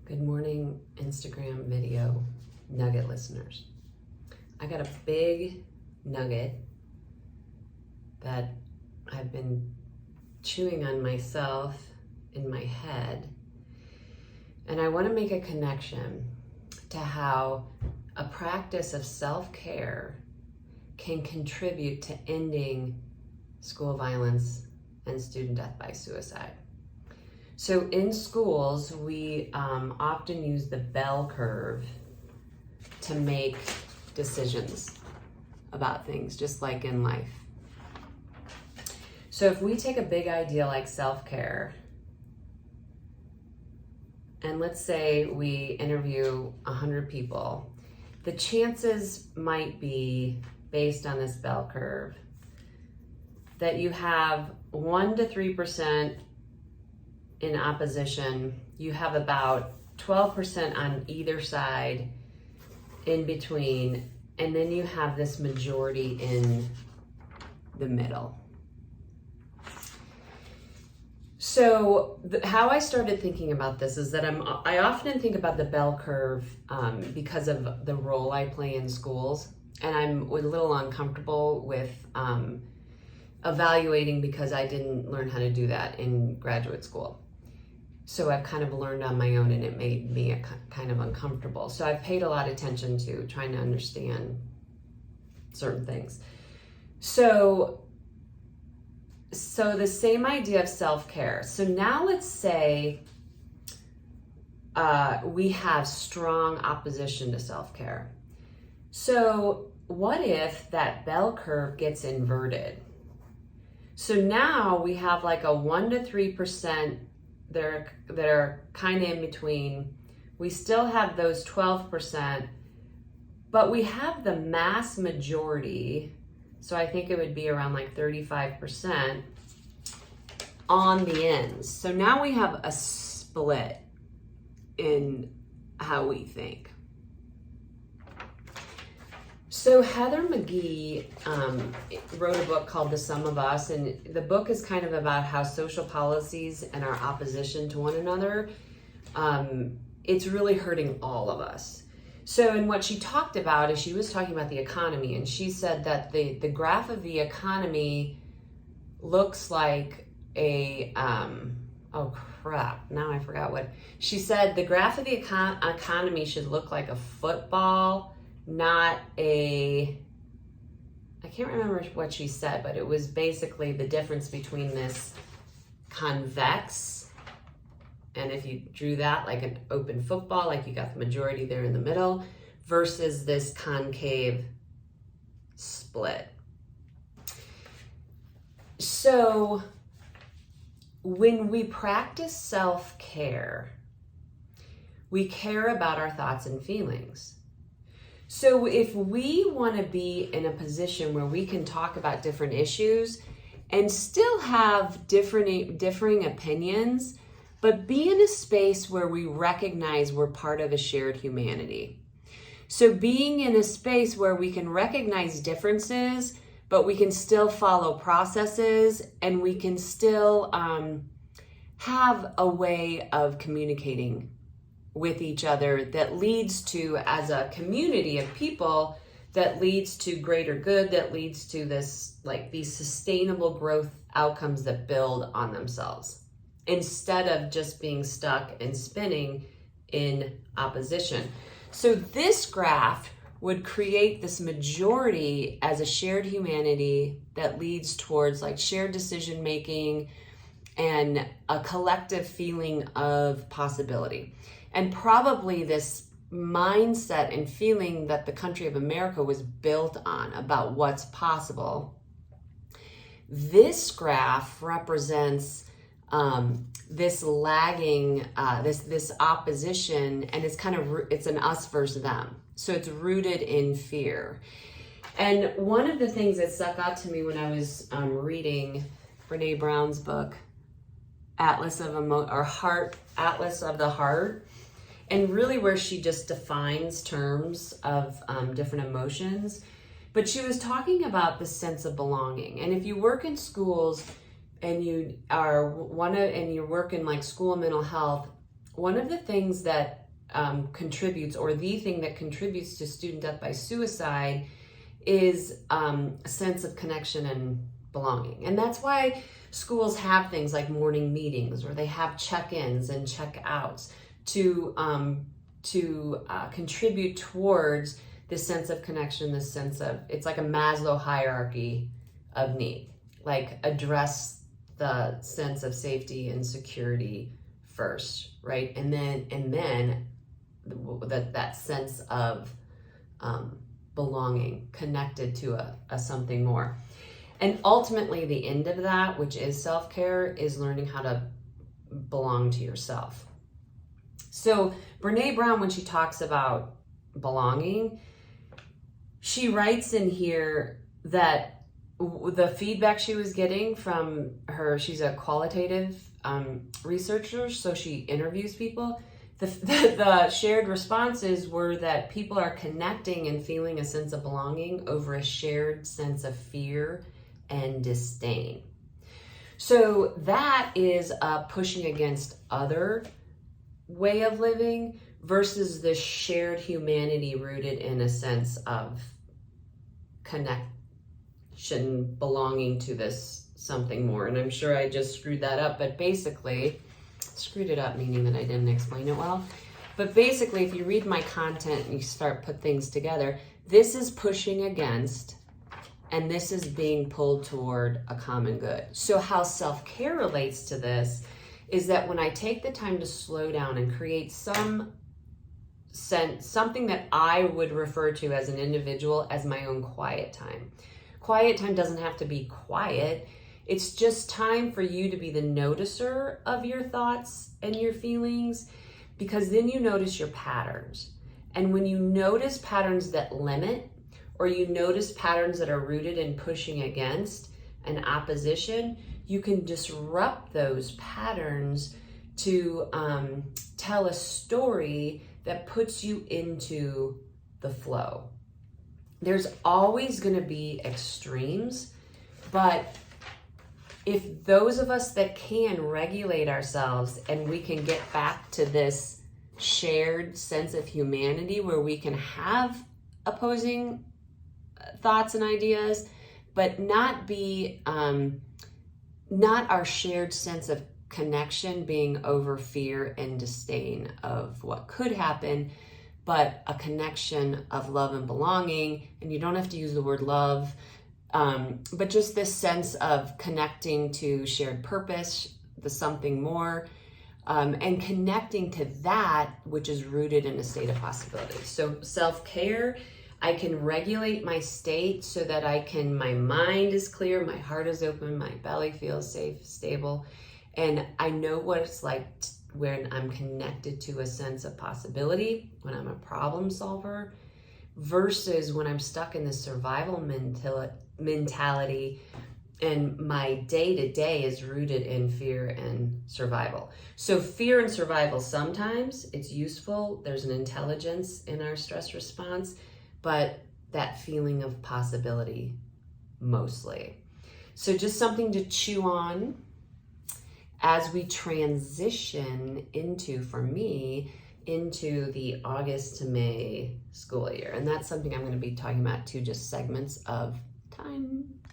Good morning, Instagram video nugget listeners. I got a big nugget that I've been chewing on myself in my head, and I want to make a connection to how a practice of self-care can contribute to ending school violence and student death by suicide. So in schools, we often use the bell curve to make decisions about things, just like in life. So if we take a big idea like self-care, and let's say we interview 100 people, the chances might be, based on this bell curve, that you have 1 to 3% in opposition, you have about 12% on either side, in between, and then you have this majority in the middle. So how I started thinking about this is that I often think about the bell curve because of the role I play in schools, and I'm a little uncomfortable with evaluating because I didn't learn how to do that in graduate school. So I've kind of learned on my own, and it made me kind of uncomfortable. So I've paid a lot of attention to trying to understand certain things. So the same idea of self-care. So now let's say we have strong opposition to self-care. So what if that bell curve gets inverted? So now we have like a 1 to 3% that are kind of in between. We still have those 12%, but we have the mass majority, so I think it would be around like 35% on the ends. So now we have a split in how we think. So Heather McGhee wrote a book called The Sum of Us, and the book is kind of about how social policies and our opposition to one another, it's really hurting all of us. So, and what she talked about is she was talking about the economy, and she said that the graph of the economy looks like a, oh crap, now I forgot what. She said the graph of the economy should look like a football, not a, I can't remember what she said, but it was basically the difference between this convex, and if you drew that like an open football, like you got the majority there in the middle, versus this concave split. So when we practice self-care, we care about our thoughts and feelings. So if we want to be in a position where we can talk about different issues and still have differing opinions, but be in a space where we recognize we're part of a shared humanity. So being in a space where we can recognize differences, but we can still follow processes, and we can still have a way of communicating with each other that leads to, as a community of people, that leads to greater good, that leads to this, like these sustainable growth outcomes that build on themselves, instead of just being stuck and spinning in opposition. So this graph would create this majority as a shared humanity that leads towards like shared decision making and a collective feeling of possibility. And probably this mindset and feeling that the country of America was built on about what's possible. This graph represents this lagging, this opposition, and it's an us versus them. So it's rooted in fear. And one of the things that stuck out to me when I was reading Brene Brown's book, Atlas of the Heart, and really where she just defines terms of different emotions, but she was talking about the sense of belonging. And if you work in schools and you work in like school and mental health, one of the things that contributes, or the thing that contributes to student death by suicide, is a sense of connection and belonging. And that's why schools have things like morning meetings, or they have check-ins and check-outs to contribute towards this sense of connection, this sense of, it's like a Maslow hierarchy of need. Like, address the sense of safety and security first, right? And then that sense of belonging, connected to a something more. And ultimately, the end of that, which is self-care, is learning how to belong to yourself. So Brene Brown, when she talks about belonging, she writes in here that the feedback she was getting from her, she's a qualitative researcher, so she interviews people. The shared responses were that people are connecting and feeling a sense of belonging over a shared sense of fear and disdain. So that is a pushing against other way of living versus the shared humanity rooted in a sense of connection, belonging to this something more. And I'm sure I just screwed that up, but basically, screwed it up meaning that I didn't explain it well. But basically, if you read my content and you start put things together, this is pushing against, and this is being pulled toward a common good. So how self-care relates to this is that when I take the time to slow down and create something that I would refer to as an individual as my own quiet time. Quiet time doesn't have to be quiet. It's just time for you to be the noticer of your thoughts and your feelings, because then you notice your patterns. And when you notice patterns that limit, or you notice patterns that are rooted in pushing against and opposition, you can disrupt those patterns to tell a story that puts you into the flow. There's always going to be extremes, but if those of us that can regulate ourselves and we can get back to this shared sense of humanity where we can have opposing thoughts and ideas, but not be, not our shared sense of connection being over fear and disdain of what could happen, but a connection of love and belonging. And you don't have to use the word love, but just this sense of connecting to shared purpose, the something more, and connecting to that which is rooted in a state of possibility. So self-care, I can regulate my state so that my mind is clear, my heart is open, my belly feels safe, stable, and I know what it's like when I'm connected to a sense of possibility, when I'm a problem solver, versus when I'm stuck in the survival mentality and my day-to-day is rooted in fear and survival. So fear and survival, sometimes it's useful. There's an intelligence in our stress response, but that feeling of possibility mostly. So just something to chew on as we transition into, for me, into the August to May school year. And that's something I'm going to be talking about too, just segments of time.